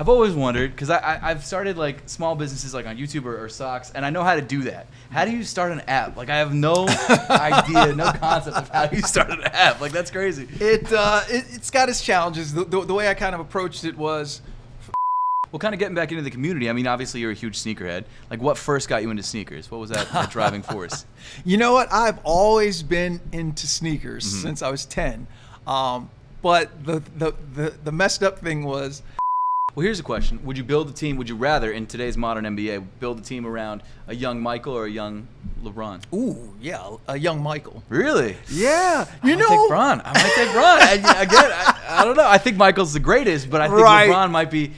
I've always wondered, because I've started like small businesses like on YouTube or socks, and I know how to do that. How do you start an app? Like I have no idea, no concept of how you start an app. Like that's crazy. It's got its challenges. The way I kind of approached it was, well, kind of getting back into the community. I mean, obviously you're a huge sneakerhead. Like what first got you into sneakers? What was that driving force? You know what? I've always been into sneakers since I was 10. But the messed up thing was. Well, here's a question. Would you build a team, would you rather, in today's modern NBA, build a team around a young Michael or a young LeBron? Ooh, yeah, a young Michael. Really? Yeah. I might take Bron. I don't know. I think Michael's the greatest, but I think LeBron might be...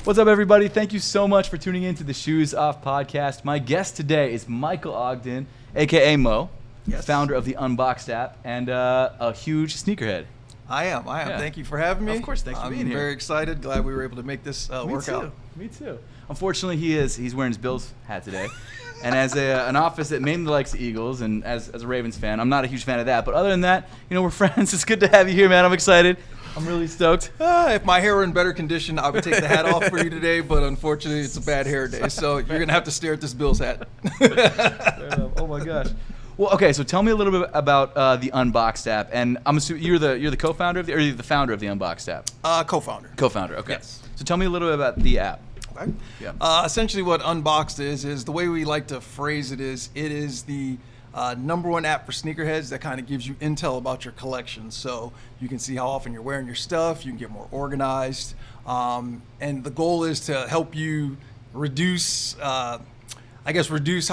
What's up, everybody? Thank you so much for tuning in to the Shoes Off podcast. My guest today is Michael Ogden, a.k.a. Mo, founder of the Unboxed app, and a huge sneakerhead. I am. Yeah. Thank you for having me. Of course, thanks for being here. I'm very excited. Glad we were able to make this work out. Me too. Unfortunately, he's wearing his Bills hat today. And as an office that mainly likes the Eagles, and as a Ravens fan, I'm not a huge fan of that. But other than that, we're friends. It's good to have you here, man. I'm excited. I'm really stoked. If my hair were in better condition, I would take the hat off for you today, but unfortunately, it's a bad hair day, so you're going to have to stare at this Bills hat. Oh, my gosh. Well, okay, so tell me a little bit about the Unboxed app, and I'm assuming you're the co-founder of or you're the founder of the Unboxed app? Co-founder. Co-founder, okay. Yes. So tell me a little bit about the app. Okay. Yeah. Essentially what Unboxed is the way we like to phrase it is the number one app for sneakerheads that kind of gives you intel about your collection. So you can see how often you're wearing your stuff, you can get more organized. And the goal is to help you reduce how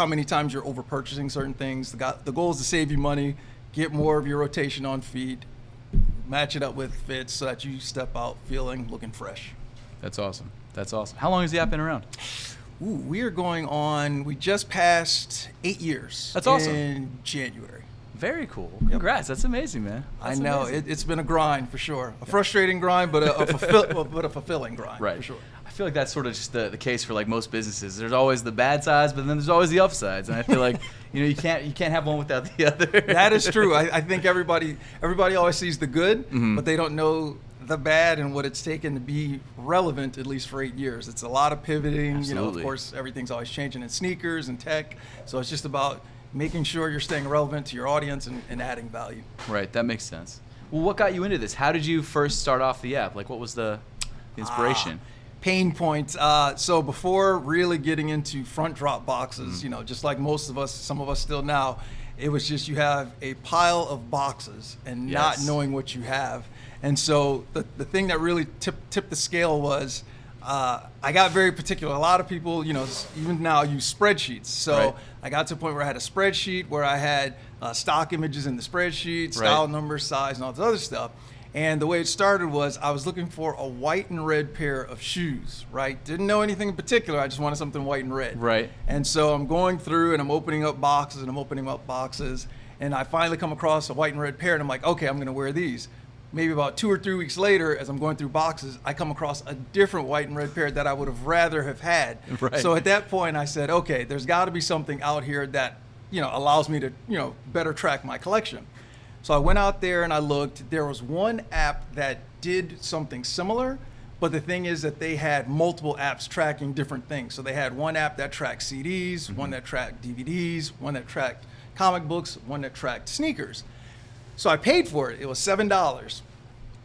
many times you're over purchasing certain things. The goal is to save you money, get more of your rotation on feet, match it up with fits so that you step out looking fresh. That's awesome. How long has the app been around? Ooh, we just passed 8 years. That's awesome. In January. Very cool. Congrats. That's amazing, man. I know. It's been a grind for sure. A frustrating grind, but a fulfilling grind for sure. I feel like that's sort of just the case for like most businesses. There's always the bad sides, but then there's always the upsides. And I feel like you can't have one without the other. That is true. I think everybody always sees the good, but they don't know the bad and what it's taken to be relevant, at least for 8 years. It's a lot of pivoting. Absolutely. Of course, everything's always changing in sneakers and tech. So it's just about making sure you're staying relevant to your audience and adding value. Right, that makes sense. Well, what got you into this? How did you first start off the app? Like, what was the inspiration? Pain points. So before really getting into front drop boxes, just like most of us, some of us still now, it was just you have a pile of boxes and not knowing what you have. And so the thing that really tipped the scale was I got very particular. A lot of people, even now use spreadsheets. So I got to a point where I had a spreadsheet where I had stock images in the spreadsheet, style, number, size, and all this other stuff. And the way it started was I was looking for a white and red pair of shoes, right? Didn't know anything in particular. I just wanted something white and red. Right. And so I'm going through and I'm opening up boxes and I finally come across a white and red pair and I'm like, okay, I'm going to wear these. Maybe about 2 or 3 weeks later, as I'm going through boxes, I come across a different white and red pair that I would have rather have had. Right. So at that point, I said, okay, there's got to be something out here that, allows me to, better track my collection. So I went out there and I looked. There was one app that did something similar, but the thing is that they had multiple apps tracking different things. So they had one app that tracked CDs, one that tracked DVDs, one that tracked comic books, one that tracked sneakers. So I paid for it. It was $7.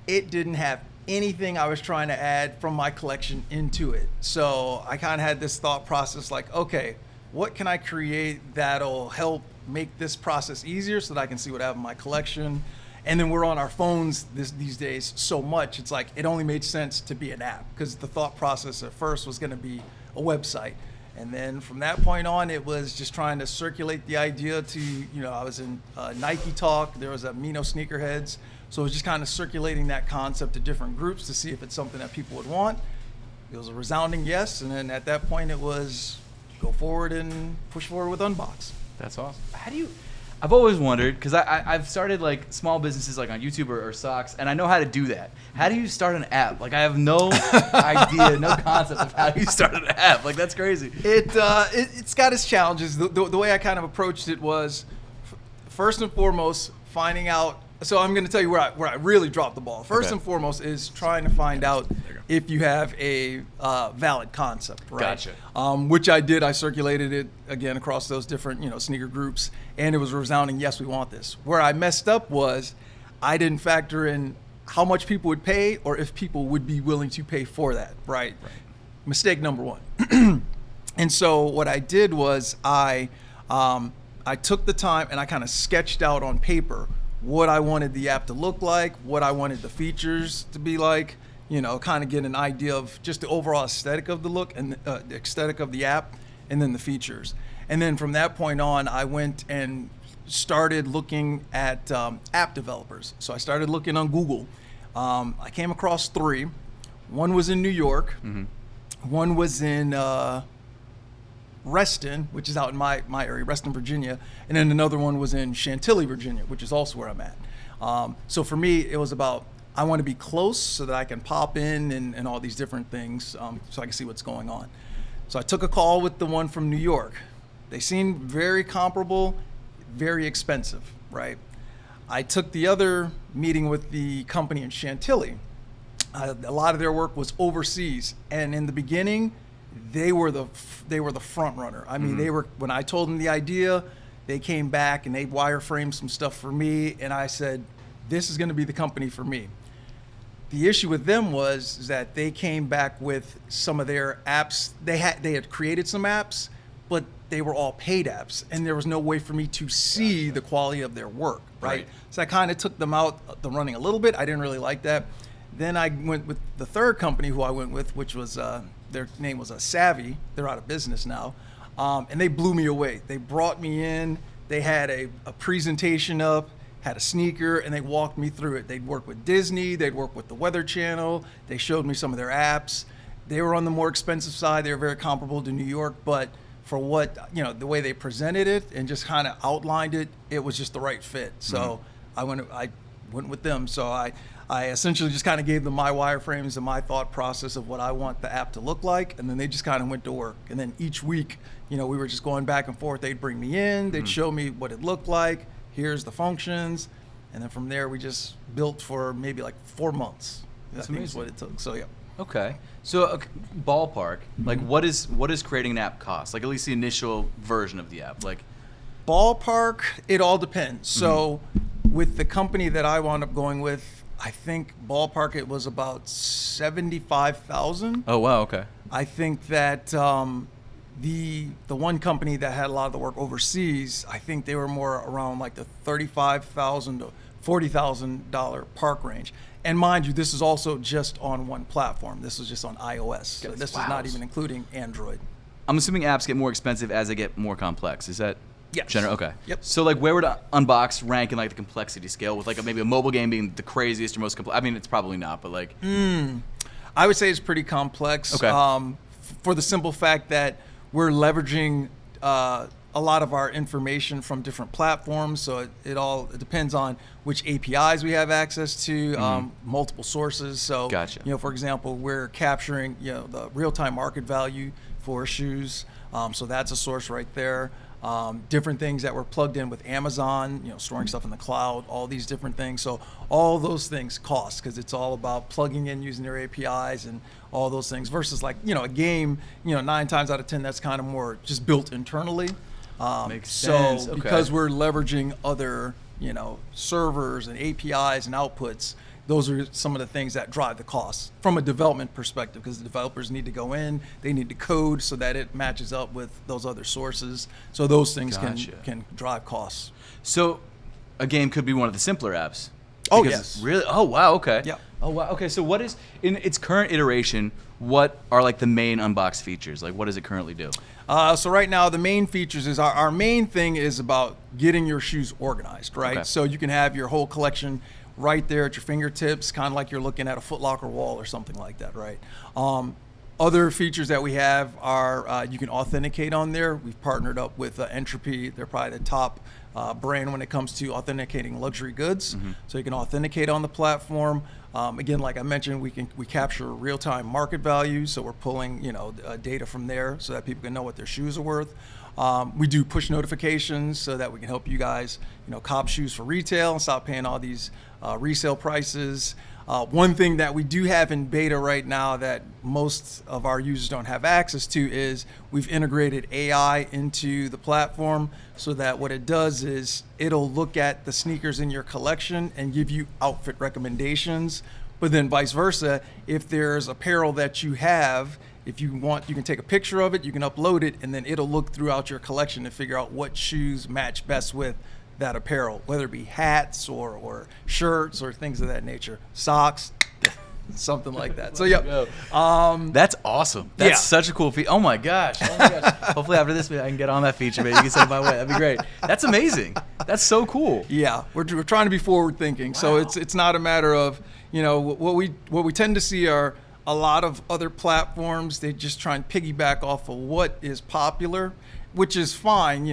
It didn't have anything I was trying to add from my collection into it. So I kind of had this thought process like, okay, what can I create that'll help make this process easier so that I can see what I have in my collection? And then we're on our phones these days so much. It's like it only made sense to be an app because the thought process at first was going to be a website. And then from that point on, it was just trying to circulate the idea to, I was in Nike Talk, there was a Mino Sneakerheads. So it was just kind of circulating that concept to different groups to see if it's something that people would want. It was a resounding yes. And then at that point, it was go forward and push forward with Unbox. That's awesome. I've always wondered, because I've started like small businesses like on YouTube or socks, and I know how to do that. How do you start an app? Like I have no idea, no concept of how you start an app. Like that's crazy. It's got its challenges. The way I kind of approached it was, first and foremost, finding out. So I'm going to tell you where I really dropped the ball. First and foremost is trying to find out if you have a valid concept, right? Gotcha. Which I did. I circulated it again across those different sneaker groups, and it was a resounding yes, we want this. Where I messed up was I didn't factor in how much people would pay or if people would be willing to pay for that, right? Mistake number one. And so what I did was I took the time and I kind of sketched out on paper what I wanted the app to look like, what I wanted the features to be like, kind of get an idea of just the overall aesthetic of the look and the aesthetic of the app, and then the features. And then from that point on, I went and started looking at app developers. So I started looking on Google. I came across 3. One was in New York. Mm-hmm. One was in Reston, which is out in my area, Reston, Virginia, and then another one was in Chantilly, Virginia, which is also where I'm at. So for me, it was about I want to be close so that I can pop in and all these different things, so I can see what's going on. So I took a call with the one from New York. They seemed very comparable, very expensive, right? I took the other meeting with the company in Chantilly. A lot of their work was overseas, and in the beginning, they were the front runner. I mean, they were, when I told them the idea, they came back and they wireframed some stuff for me, and I said, this is going to be the company for me. The issue with them was that they came back with some of their apps. They had created some apps, but they were all paid apps, and there was no way for me to see the quality of their work, right? So I kind of took them out the running a little bit. I didn't really like that. Then I went with the third company who I went with, which was their name was Savvy. They're out of business now, and they blew me away. They brought me in. They had a presentation up, had a sneaker, and they walked me through it. They'd work with Disney. They'd work with the Weather Channel. They showed me some of their apps. They were on the more expensive side. They were very comparable to New York, but for what, the way they presented it and just kind of outlined it, it was just the right fit. So I went with them. So I essentially just kind of gave them my wireframes and my thought process of what I want the app to look like, and then they just kind of went to work. And then each week, we were just going back and forth. They'd bring me in, they'd show me what it looked like, here's the functions, and then from there we just built for maybe like 4 months. That's amazing. Is what it took. So yeah. Okay. So ballpark, like what is creating an app cost? Like at least the initial version of the app, like. Ballpark, it all depends. So with the company that I wound up going with, I think ballpark it was about $75,000. Oh wow, okay. I think that the one company that had a lot of the work overseas, I think they were more around like the $35,000 to $40,000 park range. And mind you, this is also just on one platform. This is just on iOS. So this is not even including Android. I'm assuming apps get more expensive as they get more complex. Is that? Yes. General? Okay. Yep. So like where would Unboxed rank in like the complexity scale with like maybe a mobile game being the craziest or most complex? I mean, it's probably not, but like. I would say it's pretty complex. Okay. For the simple fact that we're leveraging a lot of our information from different platforms. So it depends on which APIs we have access to, multiple sources. So, gotcha. For example, we're capturing, the real-time market value for shoes. So that's a source right there. Different things that were plugged in with Amazon, storing stuff in the cloud, all these different things. So all those things cost because it's all about plugging in using their APIs and all those things versus like, a game, 9 times out of 10, that's kind of more just built internally. Makes sense. So okay. because we're leveraging other, servers and APIs and outputs, those are some of the things that drive the costs from a development perspective, because the developers need to go in, they need to code so that it matches up with those other sources. So those things can drive costs. So a game could be one of the simpler apps. Oh, yes. Really? Oh, wow. Okay. Yeah. Oh, wow. Okay. So what is, in its current iteration, what are like the main Unboxed features? Like what does it currently do? So right now the main features is our main thing is about getting your shoes organized, right? Okay. So you can have your whole collection right there at your fingertips, kind of like you're looking at a Foot Locker wall or something like that, right? Other features that we have are you can authenticate on there. We've partnered up with Entropy. They're probably the top brand when it comes to authenticating luxury goods. So you can authenticate on the platform. Again, like I mentioned, we capture real-time market value, so we're pulling data from there so that people can know what their shoes are worth. We do push notifications so that we can help you guys, cop shoes for retail and stop paying all these resale prices. One thing that we do have in beta right now that most of our users don't have access to is we've integrated AI into the platform so that what it does is it'll look at the sneakers in your collection and give you outfit recommendations. But then vice versa, if there's apparel that you have, if you want, you can take a picture of it, you can upload it, and then it'll look throughout your collection to figure out what shoes match best with that apparel, whether it be hats or shirts or things of that nature, socks, something like that. So yeah, that's awesome. That's such a cool feature. Oh my gosh. Hopefully after this I can get on that feature, man. You can send it my way. That'd be great. That's amazing. That's so cool. Yeah, we're trying to be forward thinking. Wow. So it's not a matter of what we tend to see are a lot of other platforms. They just try and piggyback off of what is popular, which is fine,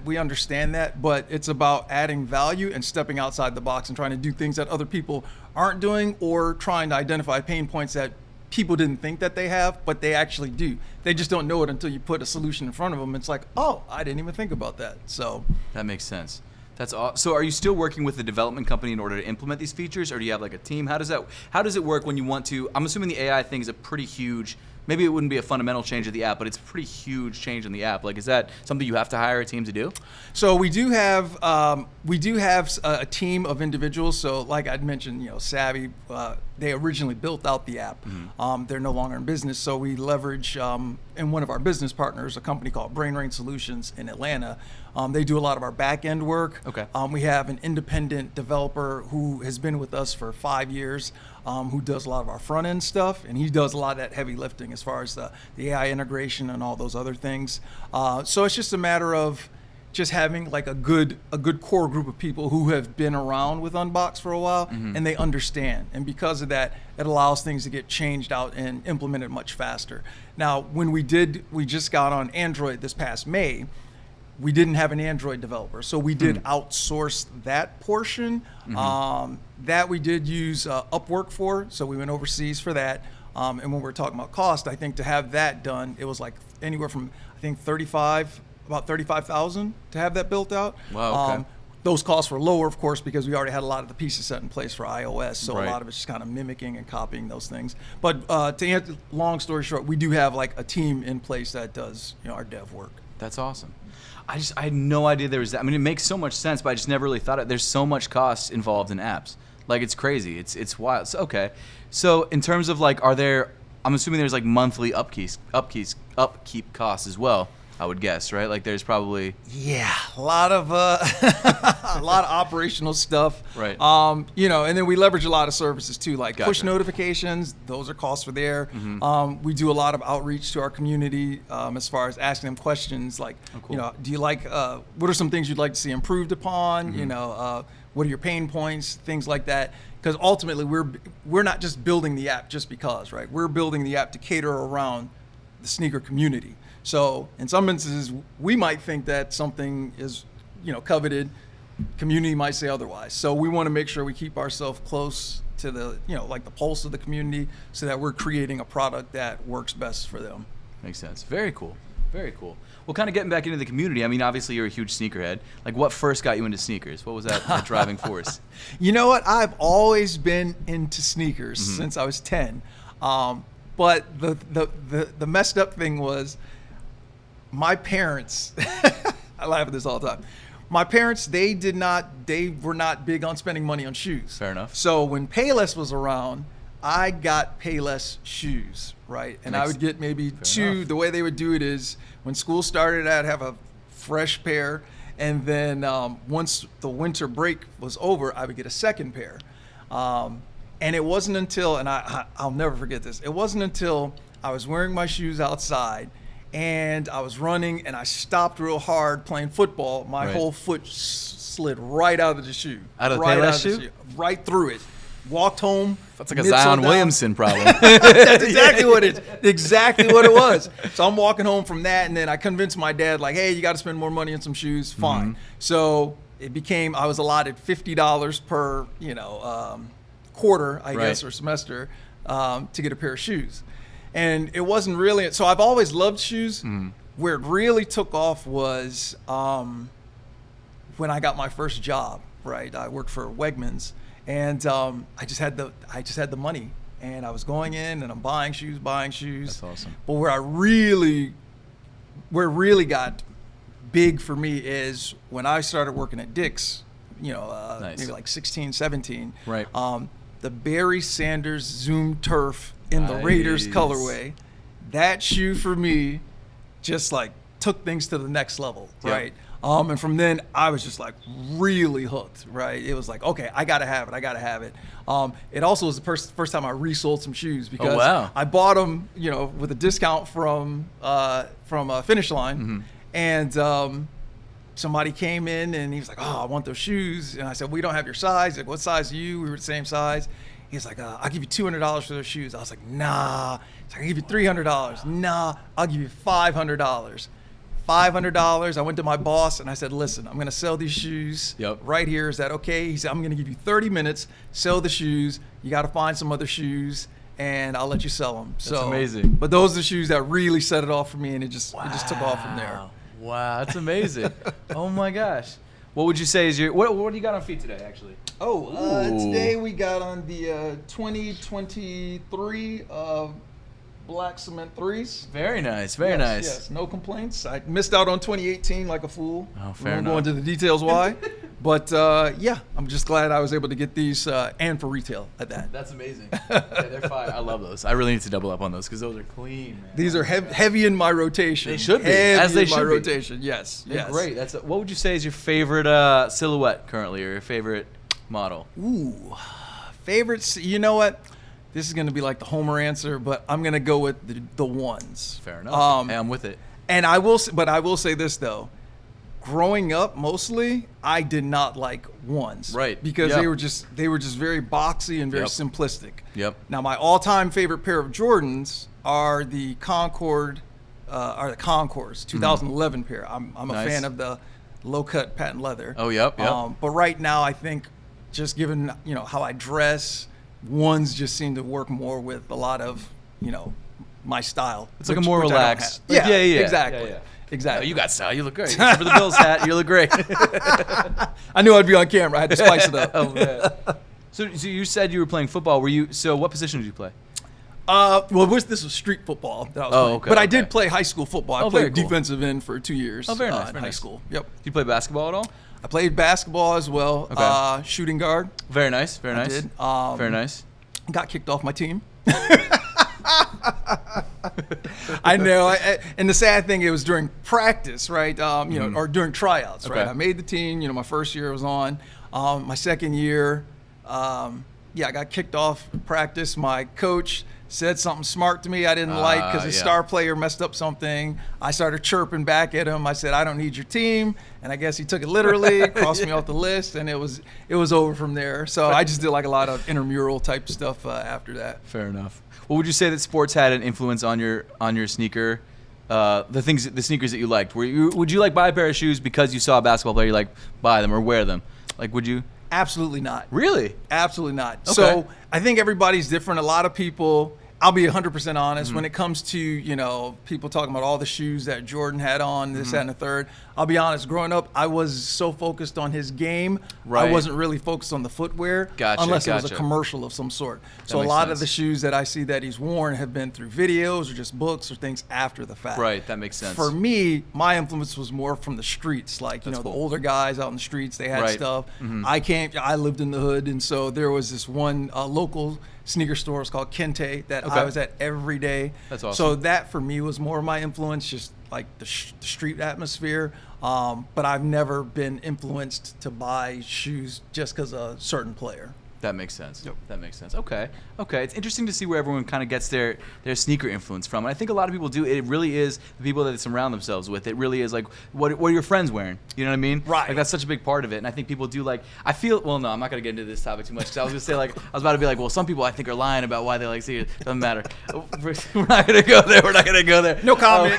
we understand that, but it's about adding value and stepping outside the box and trying to do things that other people aren't doing, or trying to identify pain points that people didn't think that they have, but they actually do. They just don't know it until you put a solution in front of them. It's like, oh, I didn't even think about that. So that makes sense. That's all. So are you still working with the development company in order to implement these features, or do you have like a team? How does it work when you want to? I'm assuming the AI thing is a pretty huge, maybe it wouldn't be a fundamental change of the app, but it's a pretty huge change in the app. Like, is that something you have to hire a team to do? So we do have a team of individuals. So like I'd mentioned, Savvy, they originally built out the app. They're no longer in business. So we leverage, in one of our business partners, a company called Brain Rain Solutions in Atlanta. They do a lot of our back end work. Okay. We have an independent developer who has been with us for 5 years, who does a lot of our front end stuff, and he does a lot of that heavy lifting as far as the AI integration and all those other things. So it's just a matter of just having like a good core group of people who have been around with Unbox for a while, and they understand. And because of that, it allows things to get changed out and implemented much faster. Now, when we just got on Android this past May, we didn't have an Android developer, so we did outsource that portion. That we did use Upwork for, so we went overseas for that. And when we're talking about cost, I think to have that done, it was like anywhere from, I think, about $35,000 to have that built out. Wow, okay. Those costs were lower, of course, because we already had a lot of the pieces set in place for iOS, so Right. a lot of it's just kind of mimicking and copying those things. But to answer, long story short, we do have like a team in place that does our dev work. That's awesome. I had no idea there was that. I mean, it makes so much sense, but I just never really thought it. There's so much cost involved in apps. Like, it's crazy. It's wild. So, okay. So in terms of like, I'm assuming there's like monthly upkeep costs as well, I would guess, right? Like there's probably a lot of a lot of operational stuff, right? And then we leverage a lot of services too, like Gotcha. push notifications. Those are costs for there. We do a lot of outreach to our community as far as asking them questions like, cool. Do you like what are some things you'd like to see improved upon? What are your pain points? Things like that. Because ultimately, we're not just building the app just because, right? We're building the app to cater around the sneaker community. So in some instances, we might think that something is, coveted. Community might say otherwise. So we want to make sure we keep ourselves close to the, like the pulse of the community, so that we're creating a product that works best for them. Makes sense. Very cool. Very cool. Well, kind of getting back into the community. I mean, obviously you're a huge sneakerhead. Like, what first got you into sneakers? What was that driving force? You know what? I've always been into sneakers since I was 10. But the messed up thing was, my parents, I laugh at this all the time. My parents, they were not big on spending money on shoes. Fair enough. So when Payless was around, I got Payless shoes, right? And I would get maybe two. Enough. The way they would do it is when school started, I'd have a fresh pair. And then once the winter break was over, I would get a second pair. And it wasn't until, and I'll never forget this, it wasn't until I was wearing my shoes outside and I was running and I stopped real hard playing football. My Right. whole foot slid right out of the shoe. Out of the right Payless out of the shoe? Right through it. Walked home. That's like a midsole Zion down. Williamson problem. That's exactly what it was. So I'm walking home from that, and then I convinced my dad, like, hey, you got to spend more money on some shoes. Fine. So it became, I was allotted $50 per, quarter, I guess, or semester to get a pair of shoes. And it wasn't really, so I've always loved shoes. Where it really took off was when I got my first job, right? I worked for Wegmans, and I just had the money, and I was going in and I'm buying shoes. That's awesome. But where it really got big for me is when I started working at Dick's, Nice. maybe like 16, 17. Right. The Barry Sanders Zoom Turf in the Raiders colorway, that shoe for me just like took things to the next level, right? And from then I was just like really hooked, right? It was like, okay, I gotta have it. It also was the first time I resold some shoes because I bought them, with a discount from Finish Line, and somebody came in and he was like, "Oh, I want those shoes," and I said, "We don't have your size." Like, "What size are you?" We were the same size. He's like, "I'll give you $200 for those shoes." I was like, "Nah." He's like, "I'll give you $300. Nah, I'll give you $500. $500. I went to my boss and I said, "Listen, I'm going to sell these shoes right here. Is that okay?" He said, "I'm going to give you 30 minutes, sell the shoes. You got to find some other shoes, and I'll let you sell them." That's amazing. But those are the shoes that really set it off for me, and it just took off from there. Wow, that's amazing. Oh my gosh. What would you say is what do you got on feet today, actually? Today we got on the 2023 black cement 3s. Very nice, very nice. Yes, no complaints. I missed out on 2018 like a fool. Oh, fair enough. We won't go into the details why. But I'm just glad I was able to get these and for retail at that. That's amazing. Yeah, they're fire. I love those. I really need to double up on those because those are clean, man. These are heavy in my rotation. They should be, as they should be. Rotation, yes. They're great. What would you say is your favorite silhouette currently, or your favorite model? Ooh, favorites. You know what? This is going to be like the Homer answer, but I'm going to go with the ones. Fair enough. Hey, I'm with it. And I will say this though. Growing up, mostly, I did not like ones. Right. Because they were just very boxy and very simplistic. Yep. Now, my all-time favorite pair of Jordans are the Concords, 2011 pair. I'm a fan of the low-cut patent leather. Oh, yep. But right now, I think just given how I dress, ones just seem to work more with a lot of my style. It's like a more relaxed. Yeah, exactly. Yeah. Exactly. Oh, you got style. You look great. Except for the Bills hat, you look great. I knew I'd be on camera. I had to spice it up. Oh, man. So you said you were playing football. So what position did you play? This was street football that I was playing. Okay. But I did play high school football. I played cool. defensive end for 2 years. Oh, very nice. In Very high nice. school. Yep. Did you play basketball at all? I played basketball as well. Okay. Shooting guard. Very nice. Very nice. I did. Very nice. Got kicked off my team. I know, and the sad thing, it was during practice, right? Or during tryouts, right? Okay. I made the team. My first year was on. My second year, I got kicked off practice. My coach said something smart to me I didn't like because his star player messed up something. I started chirping back at him. I said, "I don't need your team," and I guess he took it literally, crossed me off the list, and it was over from there. So I just did like a lot of intramural type stuff after that. Fair enough. Well, would you say that sports had an influence on your sneaker, the sneakers that you liked? Would you like buy a pair of shoes because you saw a basketball player, you like buy them or wear them? Like, would you? Absolutely not. Really? Absolutely not. Okay. So I think everybody's different. A lot of people, I'll be 100% honest, when it comes to, people talking about all the shoes that Jordan had on, this, that, and the third. I'll be honest, growing up, I was so focused on his game, Right. I wasn't really focused on the footwear, Gotcha, unless it was a gotcha. commercial of some sort. So a makes lot sense. of the shoes that I see that he's worn have been through videos or just books or things after the fact. Right, that makes sense. For me, my influence was more from the streets, like, That's the cool. older guys out in the streets, they had Right. stuff. I lived in the hood, and so there was this one local sneaker store, it's called Kente, that Okay. I was at every day. That's awesome. So that for me was more of my influence, just like the street atmosphere. But I've never been influenced to buy shoes just because of a certain player. That makes sense. Yep. That makes sense. Okay. It's interesting to see where everyone kind of gets their sneaker influence from. And I think a lot of people do. It really is the people that they surround themselves with. It really is like, what are your friends wearing? You know what I mean? Right. Like, that's such a big part of it. And I think people do well, no, I'm not going to get into this topic too much. 'Cause I was going to say, I was about to be like, well, some people I think are lying about why they like sneakers. Doesn't matter. We're not going to go there. We're not going to go there. No comment.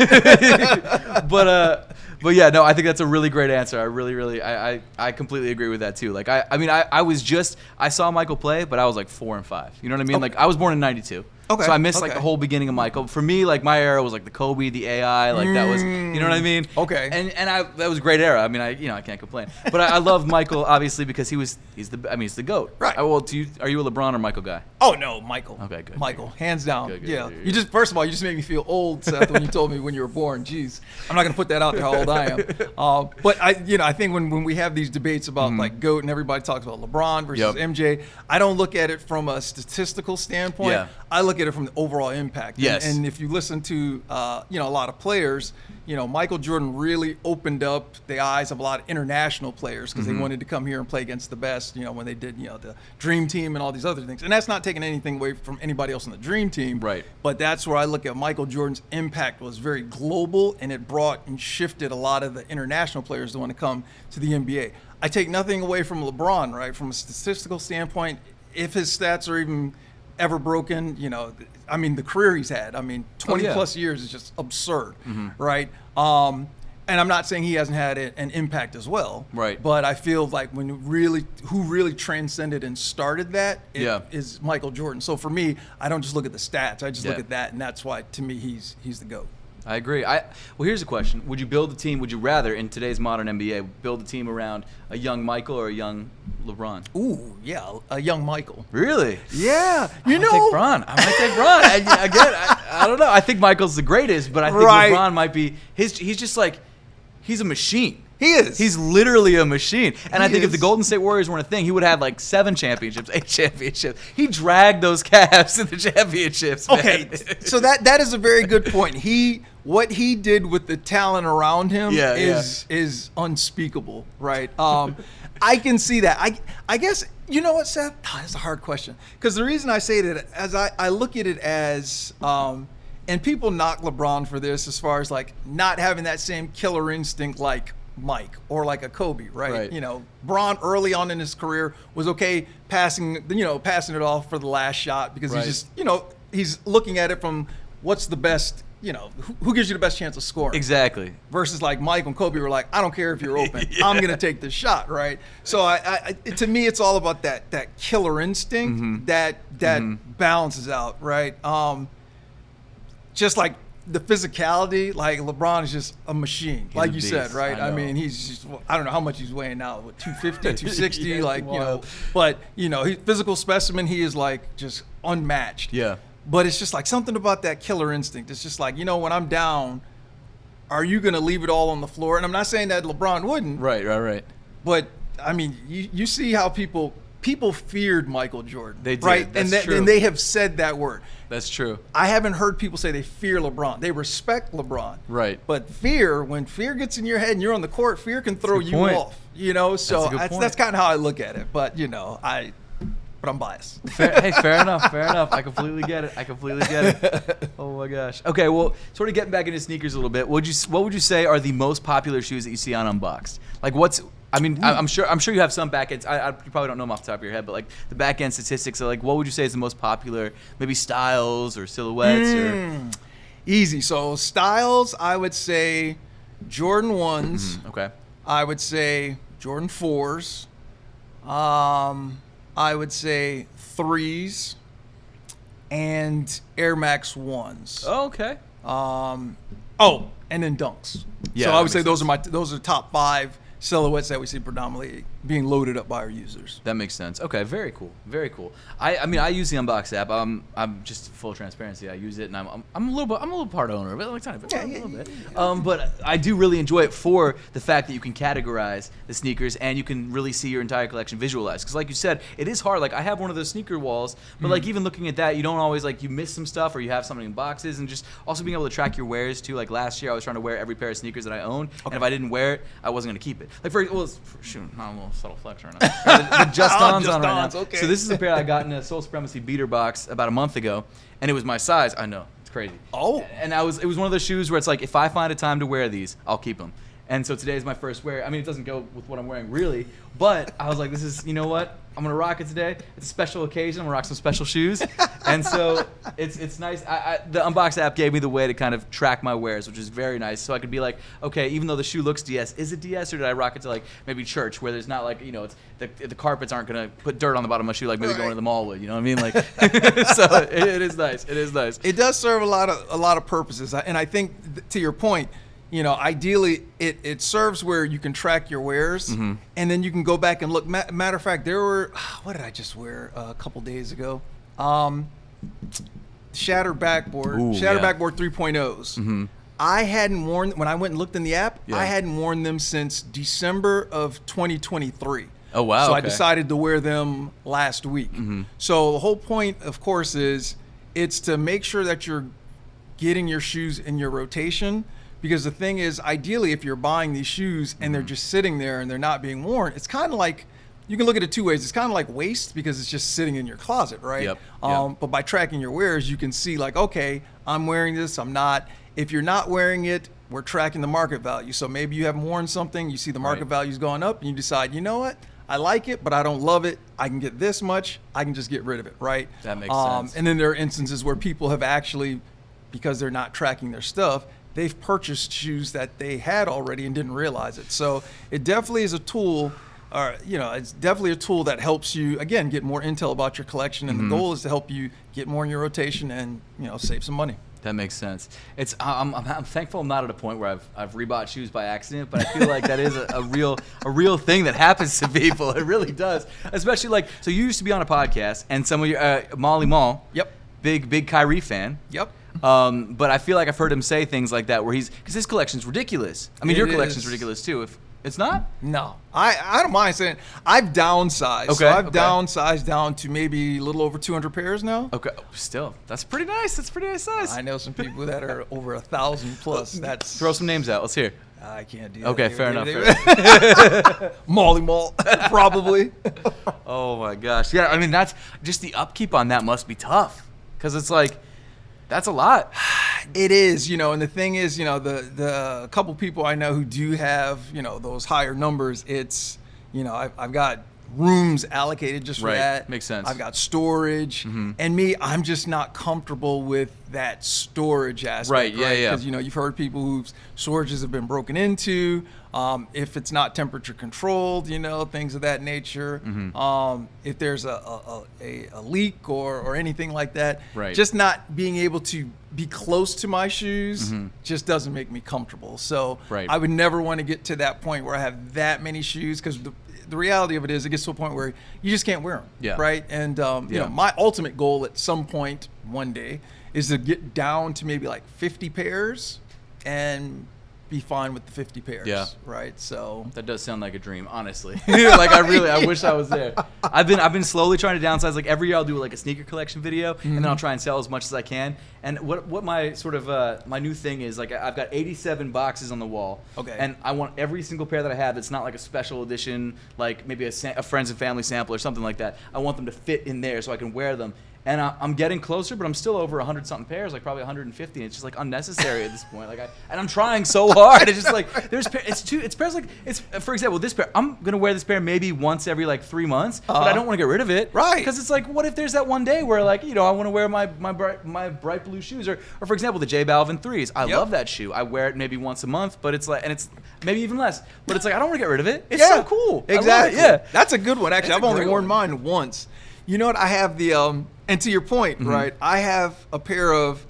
But yeah, no, I think that's a really great answer. I really, I completely agree with that too. Like, I saw Michael play, but I was like 4 and 5. You know what I mean? Okay. Like, I was born in '92. Okay. So I missed like Okay. the whole beginning of Michael. For me, like my era was like the Kobe, the AI, like that was, you know what I mean? Okay. And that was a great era. I mean, I can't complain. But I love Michael obviously because he's the GOAT. Right. Well, are you a LeBron or Michael guy? Oh no, Michael. Okay, good. Michael, hands down. Good, Yeah. good. You just first of all, you just made me feel old, Seth, when you told me when you were born. Jeez, I'm not gonna put that out there how old I am. But I think when we have these debates about like GOAT and everybody talks about LeBron versus Yep. MJ, I don't look at it from a statistical standpoint. Yeah. I look at it from the overall impact. Yes. And if you listen to a lot of players, Michael Jordan really opened up the eyes of a lot of international players because they wanted to come here and play against the best. When they did the Dream Team and all these other things. And that's not taking anything away from anybody else in the Dream Team. Right. But that's where I look at Michael Jordan's impact was very global, and it brought and shifted a lot of the international players to want to come to the NBA. I take nothing away from LeBron, right? From a statistical standpoint, if his stats are even ever broken, the career he's had, 20 yeah. plus years is just absurd, right? And I'm not saying he hasn't had an impact as well, Right. But I feel like who really transcended and started that is Michael Jordan. So for me, I don't just look at the stats. I just look at that, and that's why to me he's the GOAT. I agree. Well, here's a question: would you build a team? Would you rather, in today's modern NBA, build a team around a young Michael or a young LeBron? Ooh, yeah, a young Michael. Really? Yeah, I might take Bron. I don't know. I think Michael's the greatest, but I think Right. LeBron might be. He's just like, he's a machine. He is. He's literally a machine. And I think if the is. Golden State Warriors weren't a thing, he would have like 7 championships, 8 championships. He dragged those Cavs to the championships. Man. Okay, so that is a very good point. What he did with the talent around him is unspeakable, right? I can see that. I guess, you know what, Seth? That's a hard question. Because the reason I say that, as I look at it as, and people knock LeBron for this as far as like not having that same killer instinct like Mike or like a Kobe, right? Bron early on in his career was okay passing it off for the last shot because Right. he's just, he's looking at it from what's the best, who gives you the best chance of scoring. Exactly. Versus like Mike and Kobe were like, I don't care if you're open, I'm gonna take this shot, right? So I to me, it's all about that killer instinct that balances out, right? Just like the physicality, like LeBron is just a machine, He's like a you beast. said, right? I know. He's just, I don't know how much he's weighing now, what, 250, 260, Yeah, like, wild. but, he physical specimen, he is like just unmatched. Yeah. But it's just like something about that killer instinct. It's just like, when I'm down, are you going to leave it all on the floor? And I'm not saying that LeBron wouldn't. Right. But, you see how people feared Michael Jordan. They did. Right? That's true. And they have said that word. That's true. I haven't heard people say they fear LeBron. They respect LeBron. Right. But when fear gets in your head and you're on the court, fear can throw a good you point. off. That's So a good point. that's kind of how I look at it. But, but I'm biased. Fair enough. I completely get it. Oh my gosh. Okay, well, sort of getting back into sneakers a little bit. What would you say are the most popular shoes that you see on Unboxed? Like, I'm sure you have some back ends. You probably don't know them off the top of your head, but like the back end statistics are like, what would you say is the most popular? Maybe styles or silhouettes or. Easy. So styles, I would say Jordan 1s. Okay. I would say Jordan 4s. I would say 3s and Air Max 1s. Oh, okay. And then Dunks. Yeah, so I that would say makes those are top 5 silhouettes that we see predominantly being loaded up by our users. That makes sense. Okay, very cool. I use the Unbox app. I'm just full transparency. I use it, and I'm a little part owner of it, like tiny bit, a little bit. But I do really enjoy it for the fact that you can categorize the sneakers and you can really see your entire collection visualized. Because like you said, it is hard. Like I have one of those sneaker walls, but like even looking at that, you don't always you miss some stuff or you have something in boxes, and just also being able to track your wears too. Like last year, I was trying to wear every pair of sneakers that I owned, and if I didn't wear it, I wasn't gonna keep it. Like shoot, not a little subtle flex right now. The Just Ons on right now. Okay. So this is a pair I got in a Soul Supremacy beater box about a month ago, and it was my size. I know, it's crazy. Oh. And it was one of those shoes where it's like, if I find a time to wear these, I'll keep them. And so today is my first wear. I mean, it doesn't go with what I'm wearing really, but I was like, this is, you know what? I'm gonna rock it today. It's a special occasion. I'm gonna rock some special shoes, and so it's nice. The Unbox app gave me the way to kind of track my wears, which is very nice. So I could be like, okay, even though the shoe looks DS, is it DS or did I rock it to like maybe church where there's not like, you know, it's the carpets aren't gonna put dirt on the bottom of my shoe like maybe going to the mall would. You know what I mean? Like, so it is nice. It is nice. It does serve a lot of purposes, and I think to your point, you know, ideally it serves where you can track your wears, and then you can go back and look. Matter of fact, there were, what did I just wear a couple days ago? Shattered backboard 3.0s. I hadn't worn, when I went and looked in the app, I hadn't worn them since December of 2023. Oh, wow. So I okay. decided to wear them last week. So the whole point, of course, is it's to make sure that you're getting your shoes in your rotation. Because the thing is, ideally, if you're buying these shoes and they're just sitting there and they're not being worn, it's kind of like, you can look at it two ways. It's kind of like waste because it's just sitting in your closet, right? Yep. But by tracking your wears, you can see like, okay, I'm wearing this, I'm not. If you're not wearing it, we're tracking the market value. So maybe you haven't worn something, you see the market value's going up, and you decide, you know what? I like it, but I don't love it. I can get this much. I can just get rid of it, right? That makes sense. And then there are instances where people have actually, because they're not tracking their stuff, they've purchased shoes that they had already and didn't realize it. So it definitely is a tool, or it's definitely a tool that helps you, again, get more intel about your collection. And the goal is to help you get more in your rotation and save some money. That makes sense. It's I'm thankful I'm not at a point where I've rebought shoes by accident, but I feel like that is a real thing that happens to people. It really does. Especially like, so you used to be on a podcast, and some of your Molly Mall. Yep. Big Kyrie fan. Yep. But I feel like I've heard him say things like that where because his collection's ridiculous. I mean, your collection's ridiculous too. If it's not? No. I don't mind saying I've downsized. Okay. So I've downsized down to maybe a little over 200 pairs now. Okay. Still, that's pretty nice. That's pretty nice size. I know some people that are over 1,000 plus. That's Throw some names out. Let's hear. I can't do that. Okay, fair enough. Molly Mall, probably. Oh my gosh. Yeah, I mean, that's just the upkeep on that must be tough. Because it's like, that's a lot. It is, and the thing is, the couple people I know who do have, those higher numbers, it's, I've got rooms allocated just for that. Makes sense. I've got storage. And me, I'm just not comfortable with that storage aspect. Right, yeah. Because, you've heard people whose storages have been broken into. If it's not temperature controlled, things of that nature. If there's a leak or anything like that, just not being able to be close to my shoes just doesn't make me comfortable. So I would never want to get to that point where I have that many shoes, because the reality of it is it gets to a point where you just can't wear them. Yeah. Right. And my ultimate goal at some point one day is to get down to maybe like 50 pairs and be fine with the 50 pairs. Yeah. Right. So that does sound like a dream, honestly. Like I wish I was there. I've been slowly trying to downsize. Like every year I'll do like a sneaker collection video, and then I'll try and sell as much as I can. And what my sort of my new thing is, like, I've got 87 boxes on the wall. Okay. And I want every single pair that I have that's not like a special edition, like maybe a friends and family sample or something like that. I want them to fit in there so I can wear them. And I'm getting closer, but I'm still over 100-something pairs, like probably 150. And it's just like unnecessary at this point. Like and I'm trying so hard. It's just like it's pairs like for example, this pair. I'm gonna wear this pair maybe once every like 3 months, but I don't want to get rid of it. Right. Because it's like, what if there's that one day where like I want to wear my bright blue shoes, or for example the J Balvin 3s. I love that shoe. I wear it maybe once a month, but it's like, and it's maybe even less. But it's like I don't want to get rid of it. It's so cool. Exactly. Yeah. That's a good one. Actually, That's I've a only great worn one. mine once. You know what? I have the and to your point, right? I have a pair of.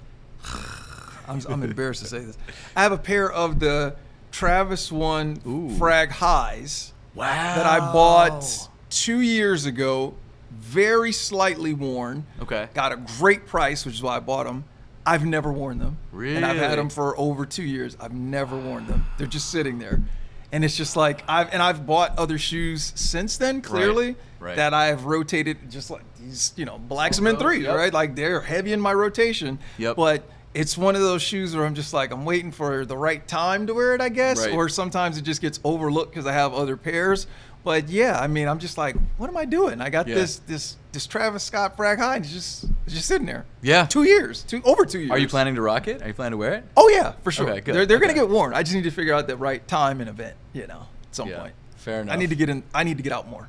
I'm embarrassed to say this. I have a pair of the Travis One Frag Highs. Wow. That I bought 2 years ago, very slightly worn. Okay. Got a great price, which is why I bought them. I've never worn them. Really? And I've had them for over 2 years. I've never worn them. They're just sitting there. And it's just like, I've bought other shoes since then, clearly, that I have rotated, just like these, Black Cement 3s, right? Like they're heavy in my rotation. Yep. But it's one of those shoes where I'm just like, I'm waiting for the right time to wear it, I guess. Right. Or sometimes it just gets overlooked because I have other pairs. But yeah, I mean, I'm just like, what am I doing? I got Yeah. this Travis Scott frag high, and it's just sitting there. Yeah. 2 years, over 2 years. Are you planning to rock it? Are you planning to wear it? Oh yeah, for sure. Okay, good. They're gonna Okay. get worn. I just need to figure out the right time and event. At some Yeah, point. fair enough. I need to get in. I need to get out more.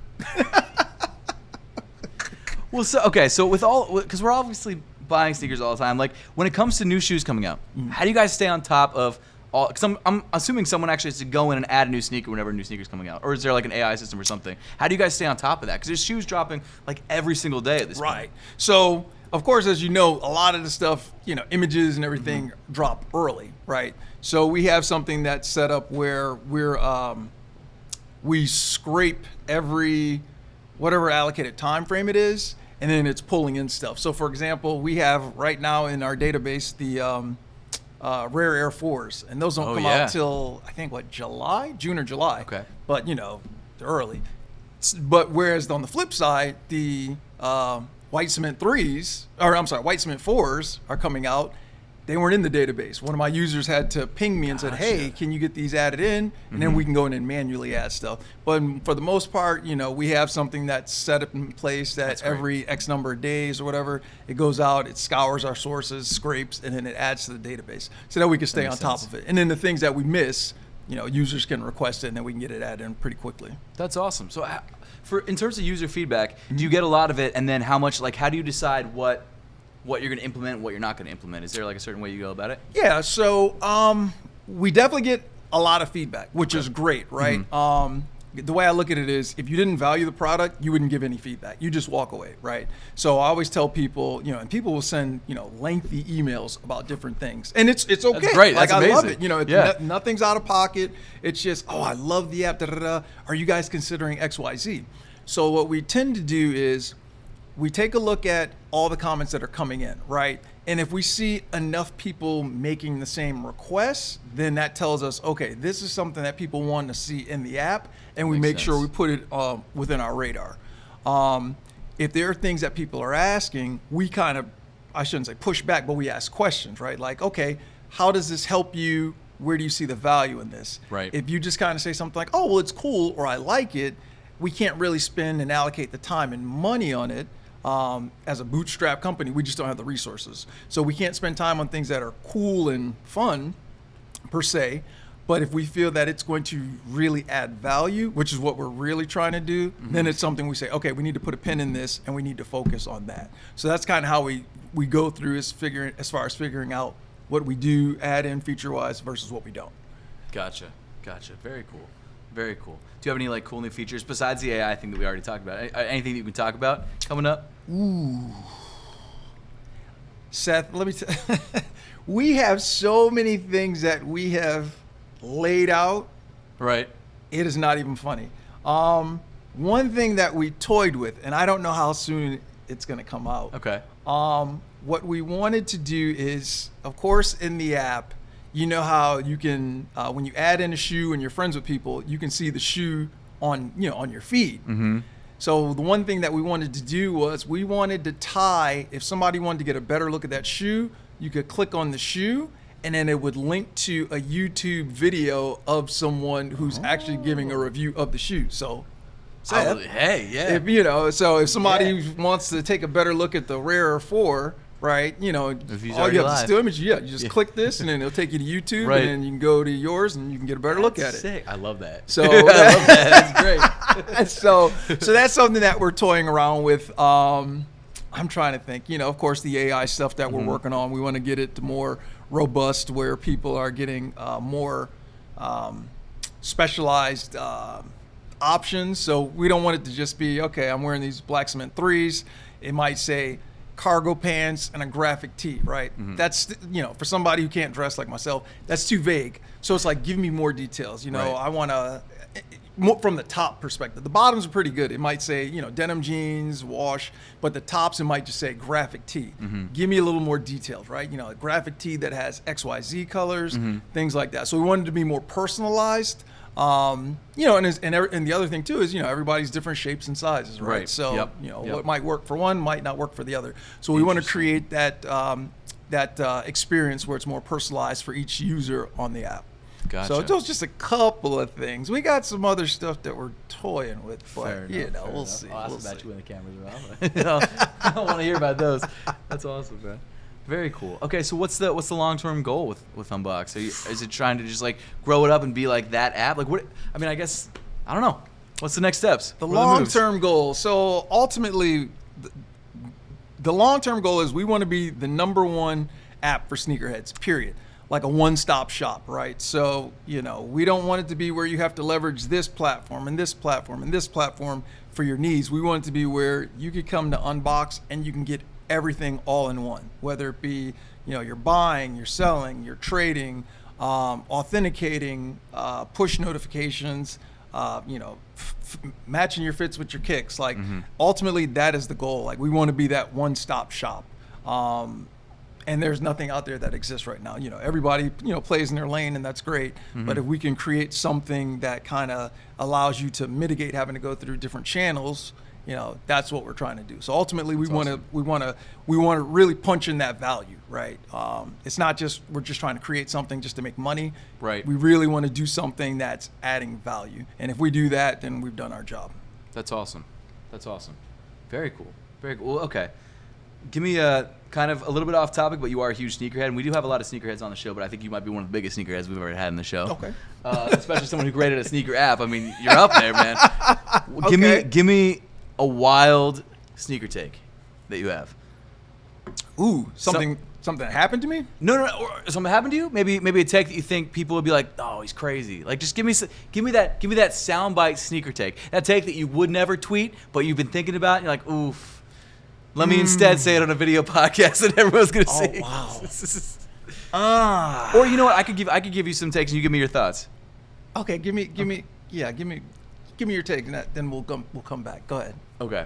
Well, so with all, because we're obviously buying sneakers all the time. Like when it comes to new shoes coming out, how do you guys stay on top of all? Because I'm assuming someone actually has to go in and add a new sneaker whenever a new sneaker's coming out, or is there like an AI system or something? How do you guys stay on top of that? Because there's shoes dropping like every single day at this Right. point. So, of course, as you know, a lot of the stuff, images and everything drop early, right? So we have something that's set up where we scrape every whatever allocated time frame it is, and then it's pulling in stuff. So, for example, we have right now in our database the Rare Air 4s, and those don't come out till I think June or July. Okay. But they're early. But whereas on the flip side, the White Cement 4s are coming out. They weren't in the database. One of my users had to ping me and said, hey, can you get these added in? And then we can go in and manually add stuff. But for the most part, we have something that's set up in place that every X number of days or whatever, it goes out, it scours our sources, scrapes, and then it adds to the database so that we can stay on top of it. And then the things that we miss, users can request it, and then we can get it added in pretty quickly. That's awesome. So in terms of user feedback, do you get a lot of it? And then how do you decide what you're going to implement and what you're not going to implement? Is there like a certain way you go about it? Yeah, so we definitely get a lot of feedback, which is great, right? The way I look at it is, if you didn't value the product, you wouldn't give any feedback. You just walk away, right? So I always tell people, and people will send, lengthy emails about different things, and it's okay. That's great. Like, That's I love amazing. it. Nothing's out of pocket. It's just, I love the app. Da, da, da. Are you guys considering X, Y, Z? So what we tend to do is we take a look at all the comments that are coming in, right? And if we see enough people making the same requests, then that tells us, okay, this is something that people want to see in the app, and we make sure we put it within our radar. If there are things that people are asking, we kind of, I shouldn't say push back, but we ask questions, right? Like, okay, how does this help you? Where do you see the value in this? Right. If you just kind of say something like, oh, well, it's cool, or I like it, we can't really spend and allocate the time and money on it. As a bootstrap company, we just don't have the resources. So we can't spend time on things that are cool and fun, per se. But if we feel that it's going to really add value, which is what we're really trying to do, then it's something we say, okay, we need to put a pin in this, and we need to focus on that. So that's kind of how we go through as far as figuring out what we do add in feature-wise versus what we don't. Gotcha. Very cool. Very cool. Do you have any like cool new features besides the AI thing that we already talked about? Anything that you can talk about coming up? Ooh. Seth, let me tell we have so many things that we have laid out. Right. It is not even funny. One thing that we toyed with, and I don't know how soon it's going to come out. Okay. What we wanted to do is, of course, in the app, you know how you can, when you add in a shoe and you're friends with people, you can see the shoe on your feed. Mm-hmm. So the one thing that we wanted to do was we wanted to tie, if somebody wanted to get a better look at that shoe, you could click on the shoe, and then it would link to a YouTube video of someone who's actually giving a review of the shoe. So, Hey, yeah. if somebody wants to take a better look at the Rare 4, right? If he's all already you have live. to still image. You just click this, and then it'll take you to YouTube, Right. and then you can go to yours, and you can get a better look at it. Sick. I love that. So I love that. That's great. so that's something that we're toying around with. I'm trying to think. Of course, the AI stuff that we're working on. We want to get it to more robust, where people are getting more specialized options. So we don't want it to just be, okay, I'm wearing these Black Cement 3s. It might say cargo pants and a graphic tee, right? That's, for somebody who can't dress like myself, that's too vague. So it's like, give me more details. Right. I want to, from the top perspective. The bottoms are pretty good. It might say, denim jeans, wash, but the tops, it might just say graphic tee. Give me a little more details, right? A graphic tee that has XYZ colors, things like that. So we wanted to be more personalized. And the other thing too is, everybody's different shapes and sizes, right? Right. So, Yep. what might work for one might not work for the other. So we want to create that experience where it's more personalized for each user on the app. Gotcha. So those just a couple of things. We got some other stuff that we're toying with, but Fair you enough, know, fair we'll enough. see. I'll We'll ask about see. you when the cameras are off. You know, I don't want to hear about those. That's awesome, man. Very cool. Okay, so what's the long-term goal with Unbox? Is it trying to just like grow it up and be like that app? Like what? I mean, I guess I don't know. What's the next steps? The What are moves? long-term goal. So ultimately, the long-term goal is we want to be the #1 app for sneakerheads, period. Like a one-stop shop, right? So, you know, we don't want it to be where you have to leverage this platform and this platform and this platform for your needs. We want it to be where you could come to Unbox and you can get everything all in one, whether it be, you know, you're buying, you're selling, you're trading, authenticating, push notifications, you know, matching your fits with your kicks. Like ultimately that is the goal. Like we want to be that one-stop shop. And there's nothing out there that exists right now. You know, everybody, you know, plays in their lane and that's great. But if we can create something that kind of allows you to mitigate having to go through different channels, you know, that's what we're trying to do. So ultimately we want to really punch in that value, right? It's not just, we're just trying to create something just to make money. Right. We really want to do something that's adding value. And if we do that, then we've done our job. That's awesome. That's awesome. Very cool. Very cool. Well, okay. Give me a kind of a little bit off topic, but you are a huge sneakerhead, and we do have a lot of sneakerheads on the show, but I think you might be one of the biggest sneakerheads we've ever had in the show. Okay. Especially someone who created a sneaker app. I mean, you're up there, man. Give me a wild sneaker take that you have. Ooh, something that happened to me? No. Or something happened to you? Maybe a take that you think people would be like, oh, he's crazy. Like, just give me that soundbite sneaker take. That take that you would never tweet, but you've been thinking about, and you're like, oof. Let me instead say it on a video podcast that everyone's gonna see. Oh wow. Or you know what? I could give you some takes and you give me your thoughts. Okay, give me your take, and then we'll come back. Go ahead. Okay.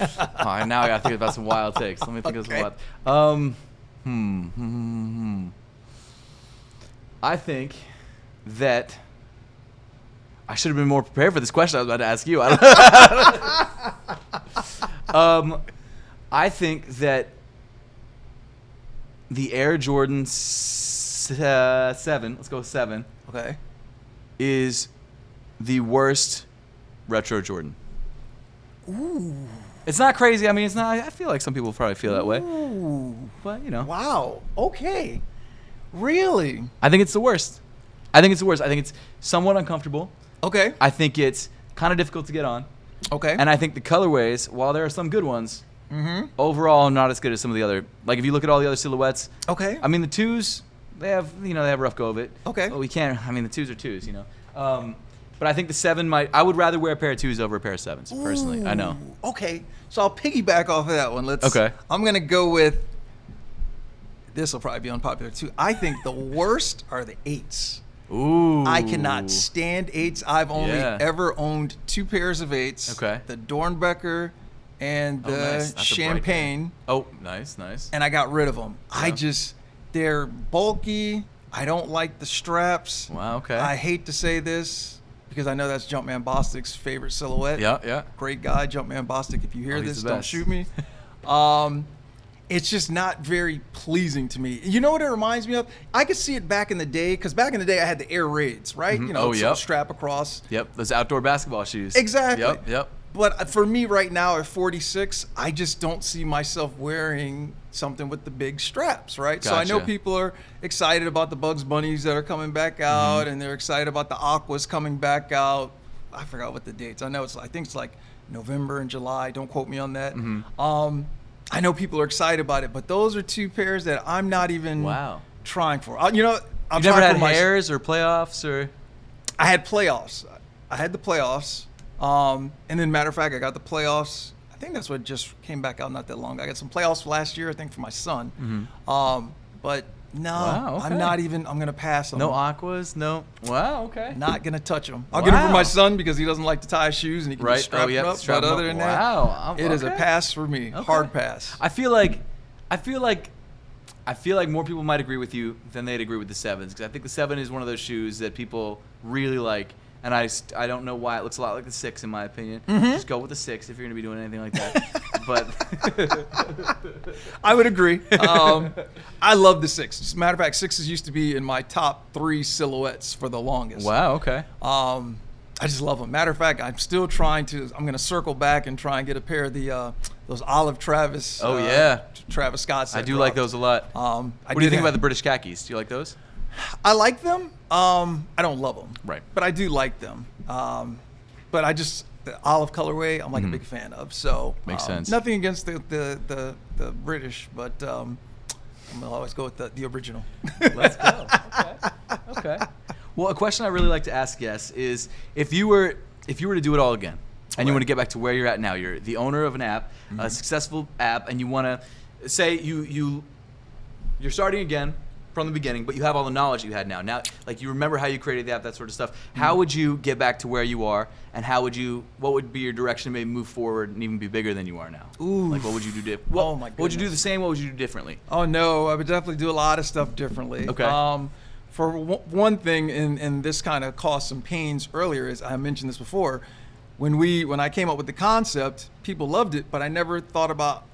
All right, now I gotta think about some wild takes. Let me think of some wild. I think that I should have been more prepared for this question I was about to ask you. I think that the Air Jordan 7, let's go with 7, Okay. is the worst retro Jordan. Ooh. It's not crazy. I mean, it's not. I feel like some people probably feel that way. Ooh. But, you know. Wow. Okay. Really? I think it's the worst. I think it's somewhat uncomfortable. Okay. I think it's kind of difficult to get on. Okay. And I think the colorways, while there are some good ones, overall not as good as some of the other. Like if you look at all the other silhouettes, Okay. I mean the 2s, they have a rough go of it. Okay. But we can't. I mean the 2s are 2s, you know. But I think the 7 might. I would rather wear a pair of 2s over a pair of 7s personally. I know. Okay. So I'll piggyback off of that one. Okay. I'm gonna go with. This will probably be unpopular too. I think the worst are the 8s. Ooh. I cannot stand 8s. I've only ever owned 2 pairs of 8s. Okay. The Dornbecker and the nice. That's a bright Champagne. Oh, nice. And I got rid of them. Yeah. They're bulky. I don't like the straps. Wow. Okay. I hate to say this because I know that's Jumpman Bostic's favorite silhouette. Yeah. Great guy, Jumpman Bostic. If you hear he's this, the don't best. shoot me. It's just not very pleasing to me. You know what it reminds me of? I could see it back in the day, because back in the day I had the Air Raids, right? You know, so strap across. Yep. Those outdoor basketball shoes. Exactly. Yep. But for me right now at 46, I just don't see myself wearing something with the big straps, right? So I know Gotcha. people are excited about the Bugs Bunnies that are coming back out, and they're excited about the Aquas coming back out. I forgot what the dates. I think it's like November and July. Don't quote me on that. I know people are excited about it, but those are 2 pairs that I'm not even trying for. You know, I'm You never trying had for hairs or playoffs or? I had playoffs. I had the playoffs. And then, matter of fact, I got the playoffs. I think that's what just came back out not that long ago. I got some playoffs last year, I think, for my son. But no, I'm not even. I'm gonna pass on No them. aquas, no. Wow, okay. Not gonna touch them. I'll get them for my son because he doesn't like to tie his shoes and he can just strap them up. But other than that, it is a pass for me. Hard pass. I feel like more people might agree with you than they'd agree with the 7s, because I think the 7 is one of those shoes that people really like, and I don't know why it looks a lot like the 6 in my opinion. Just go with the 6 if you're gonna be doing anything like that. but I would agree. I love the 6. As a matter of fact, 6s used to be in my top 3 silhouettes for the longest. wow, okay. I just love them. Matter of fact, I'm still trying to. I'm going to circle back and try and get a pair of the those olive Travis. Oh yeah, Travis Scott's. I do like those a lot. What do you think about the British khakis? Do you like those? I like them. I don't love them. Right. But I do like them. But I just the olive colorway. I'm like a big fan of. So Makes sense. Nothing against the British, but I'm gonna always go with the original. Let's go. Okay. Well, a question I really like to ask guests is if you were to do it all again, and you want to get back to where you're at now, you're the owner of an app, a successful app, and you want to say you're starting again from the beginning, but you have all the knowledge you had now. Now, like you remember how you created the app, that sort of stuff. How would you get back to where you are, and what would be your direction to maybe move forward and even be bigger than you are now? Ooh. Like what would you do different? Oh my goodness. What would you do the same? What would you do differently? Oh no, I would definitely do a lot of stuff differently. Okay. For one thing, and this kind of caused some pains earlier, as I mentioned this before, when I came up with the concept, people loved it, but I never thought about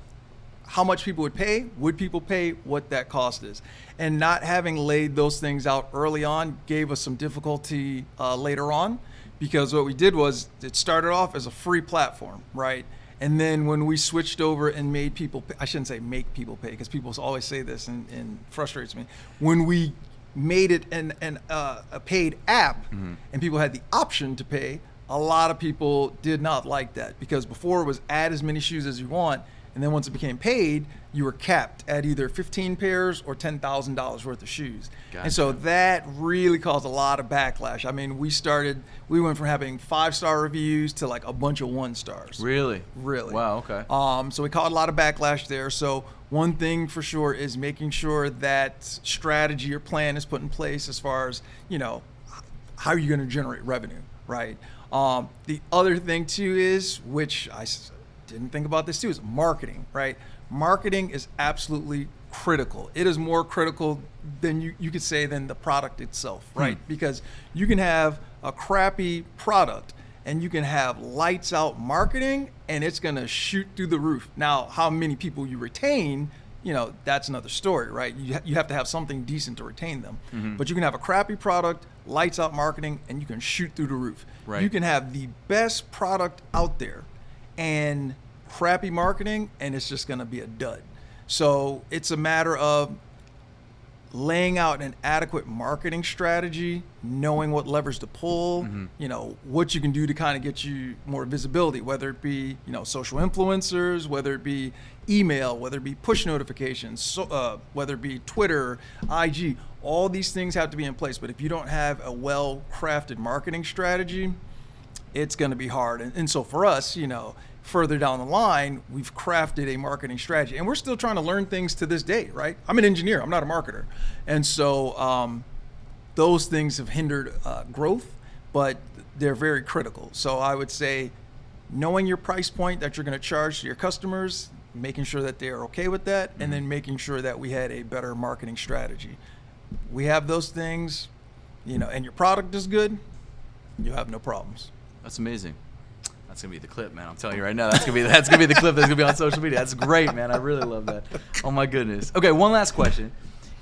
how much people would pay, would people pay, what that cost is. And not having laid those things out early on gave us some difficulty later on, because what we did was it started off as a free platform, right? And then when we switched over and made people pay, I shouldn't say make people pay, because people always say this and frustrates me. When we made it a paid app and people had the option to pay, a lot of people did not like that, because before it was add as many shoes as you want, and then once it became paid, you were capped at either 15 pairs or $10,000 worth of shoes. Gotcha. And so that really caused a lot of backlash. I mean, we went from having 5-star reviews to like a bunch of 1-stars. Really? Really. Wow, okay. So we caught a lot of backlash there. So one thing for sure is making sure that strategy or plan is put in place as far as, how are you going to generate revenue, right? The other thing too is, which I didn't think about this too, is marketing, right? Marketing is absolutely critical. It is more critical than you could say than the product itself, right? Because you can have a crappy product and you can have lights out marketing and it's going to shoot through the roof. Now, how many people you retain, that's another story, right? You have to have something decent to retain them. But you can have a crappy product, lights out marketing, and you can shoot through the roof. Right. You can have the best product out there and crappy marketing, and it's just going to be a dud. So it's a matter of laying out an adequate marketing strategy, knowing what levers to pull, what you can do to kind of get you more visibility, whether it be, social influencers, whether it be email, whether it be push notifications, whether it be Twitter, IG, all these things have to be in place. But if you don't have a well-crafted marketing strategy, it's going to be hard. And so for us, further down the line, we've crafted a marketing strategy, and we're still trying to learn things to this day, right? I'm an engineer, I'm not a marketer. And so those things have hindered growth, but they're very critical. So I would say knowing your price point that you're going to charge to your customers, making sure that they're okay with that, and then making sure that we had a better marketing strategy. We have those things, and your product is good, you have no problems. That's amazing. That's gonna be the clip, man. I'm telling you right now. That's gonna be the clip that's gonna be on social media. That's great, man. I really love that. Oh my goodness. Okay, one last question.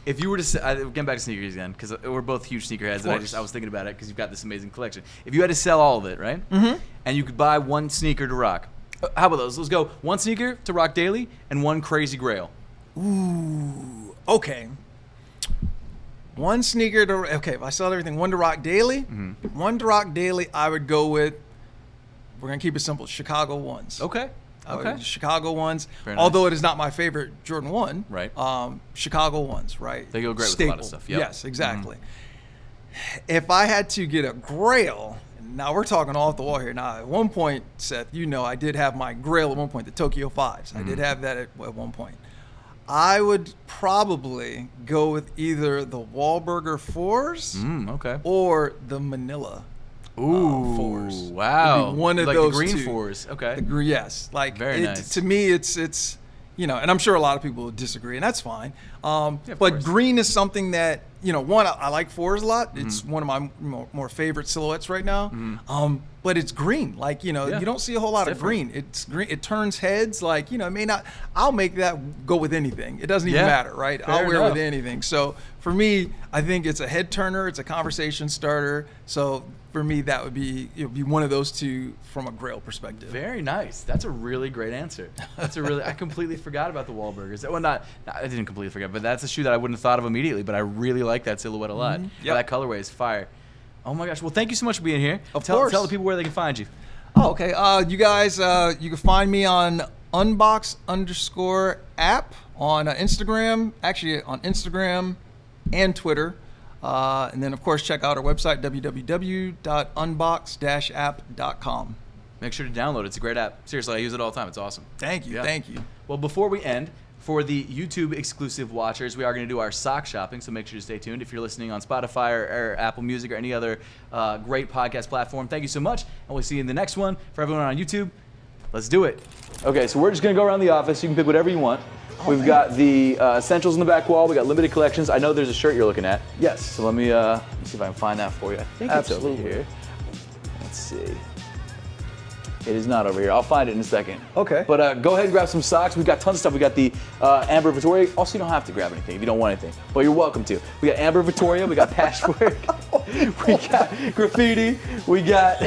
If you were to getting back to sneakers again, because we're both huge sneakerheads, and I was thinking about it because you've got this amazing collection. If you had to sell all of it, right? And you could buy one sneaker to rock. How about those? Let's go. One sneaker to rock daily and one crazy grail. Ooh. Okay. One sneaker to if I sell everything, one to rock daily. One to rock daily, I would go with. We're going to keep it simple. Chicago ones. Okay. Chicago ones. Very nice. Although it is not my favorite Jordan 1. Right. Chicago ones, right? They go great Staple. with a lot of stuff. Yep. Yes, exactly. If I had to get a grail, now we're talking off the wall here. Now, at one point, Seth, I did have my grail at one point, the Tokyo 5s. I did have that at one point. I would probably go with either the Wahlburger 4s or the Manila. Ooh, 4s. Wow. One of like those the green two. 4s. Okay. Yes. Very nice. To me, it's and I'm sure a lot of people will disagree, and that's fine. But course. green is something that you know, one, I like 4s a lot. It's one of my more favorite silhouettes right now. But it's green. Like, you know, you don't see a whole lot of green. It's green. It turns heads. Like, you know, it may not. I'll make that go with anything. It doesn't even matter, right? I'll wear it with anything. So for me, I think it's a head turner. It's a conversation starter. So for me, that would be one of those two from a Grail perspective. Very nice. That's a really great answer. That's a really. I completely forgot about the Wahlburgers. Well, I didn't completely forget, but that's a shoe that I wouldn't have thought of immediately. But I really like that silhouette a lot. That colorway is fire. Oh my gosh. Well, thank you so much for being here. Of course. Tell the people where they can find you. Oh, okay. You guys, you can find me on Unbox _app on Instagram. Actually, on Instagram and Twitter. And then, of course, check out our website, www.unbox-app.com. Make sure to download it. It's a great app. Seriously, I use it all the time. It's awesome. Thank you. Thank you. Well, before we end, for the YouTube exclusive watchers, we are going to do our sock shopping, so make sure to stay tuned. If you're listening on Spotify or Apple Music or any other great podcast platform, thank you so much, and we'll see you in the next one. For everyone on YouTube, let's do it. Okay, so we're just going to go around the office. You can pick whatever you want. We've got the essentials on the back wall. We got limited collections. I know there's a shirt you're looking at. Yes. So let me see if I can find that for you. I think it's over here. Let's see. It is not over here. I'll find it in a second. Okay. But go ahead and grab some socks. We've got tons of stuff. We got the Amber Vittoria. Also, you don't have to grab anything if you don't want anything, but you're welcome to. We got Amber Vittoria. We got Patchwork. We got graffiti. We got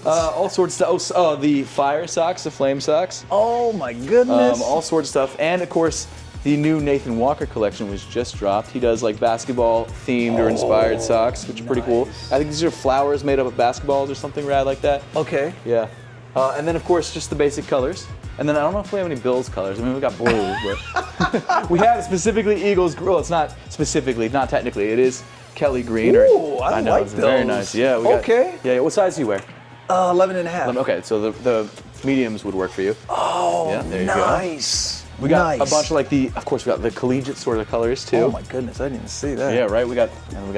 all sorts of stuff. Oh, the fire socks, the flame socks. Oh my goodness. All sorts of stuff. And of course, the new Nathan Walker collection was just dropped. He does like basketball themed or inspired socks, which are pretty cool. I think these are flowers made up of basketballs or something rad like that. Okay. Yeah. And then of course just the basic colors. And then I don't know if we have any Bills colors. I mean, we got blue, but we have specifically Eagles. Well, it's not specifically, not technically. It is Kelly green. Ooh, I know, like it's those. Very nice. Yeah. We got, yeah. What size do you wear? 11 and a half. Okay, so the mediums would work for you. Oh, yeah, there you nice. Go. We got a bunch of like of course we got the collegiate sort of colors too. Oh my goodness, I didn't even see that. Yeah, right. We got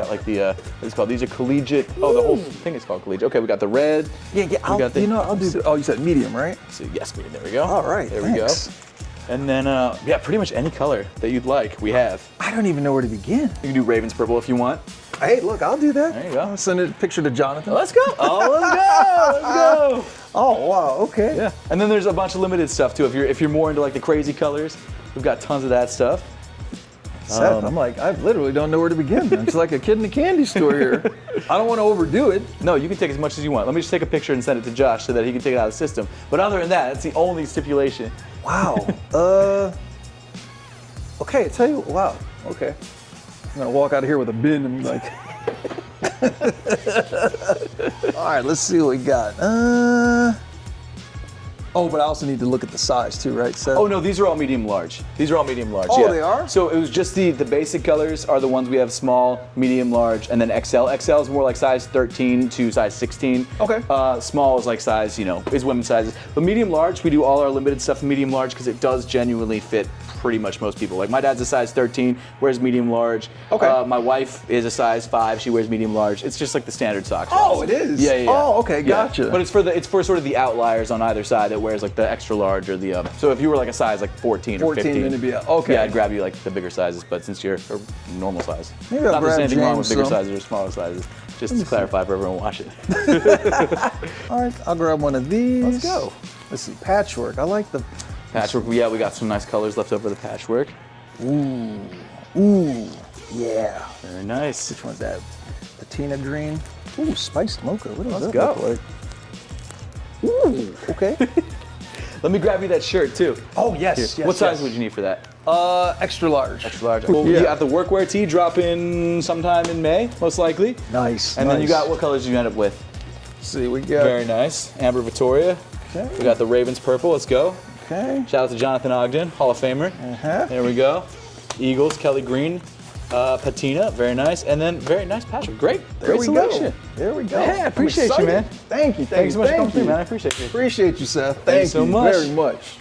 like the what's it called? These are collegiate. Oh, the whole thing is called collegiate. Okay, we got the red. Yeah. I'll do. Oh, you said medium, right? So yes, medium. There we go. All right. There we go. And then yeah, pretty much any color that you'd like, we have. I don't even know where to begin. You can do Ravens purple if you want. Hey, look, I'll do that. There you go. I'll send a picture to Jonathan. Let's go. Oh, let's go. Let's go. Oh wow. Okay. Yeah. And then there's a bunch of limited stuff too. If you're more into like the crazy colors, we've got tons of that stuff. Seth, I'm like, I literally don't know where to begin. It's like a kid in a candy store here. I don't want to overdo it. No, you can take as much as you want. Let me just take a picture and send it to Josh so that he can take it out of the system. But other than that, that's the only stipulation. Wow. Okay, tell you, wow. Okay. I'm gonna walk out of here with a bin and be like. All right, let's see what we got. Oh, but I also need to look at the size too, right, Seth? Oh no, these are all medium large. These are all medium large. Oh, yeah. they are? So it was just the basic colors are the ones we have: small, medium, large, and then XL. XL is more like size 13 to size 16. Okay. Small is like size, is women's sizes. But medium large, we do all our limited stuff in medium large because it does genuinely fit pretty much most people. Like my dad's a size 13, wears medium large. Okay. My wife is a size 5, she wears medium large. It's just like the standard socks. Oh, it is? Yeah. Oh, okay, gotcha. But it's for sort of the outliers on either side that wears like the extra large or the so if you were like a size like 14 or 15, then it'd be okay. Yeah, I'd grab you like the bigger sizes. But since you're a normal size, maybe I'll not there's grab anything wrong with James bigger some. sizes or smaller sizes. Just to clarify for everyone watching. All right, I'll grab one of these. Let's go. Let's see, patchwork. I like the patchwork. Yeah, we got some nice colors left over the patchwork. Ooh, yeah. Very nice. Which one's that? Patina green. Ooh, spiced mocha. What does Let's that go. look like? Ooh, okay. Let me grab you that shirt too. Oh yes. What size would you need for that? Extra large. Extra large. Well, you got the workwear tee dropping sometime in May, most likely. Nice. And then you got what colors did you end up with? Let's see, we got. Very nice. Amber Vittoria. Okay. We got the Ravens purple. Let's go. Okay. Shout out to Jonathan Ogden, Hall of Famer. There we go. Eagles, Kelly green, patina, very nice, and then very nice patchwork. Great selection. There we go. Hey, I appreciate you, man. Thank you. Thanks so much for coming through, man. I appreciate you. Appreciate you, Seth. Thank you so much. very much.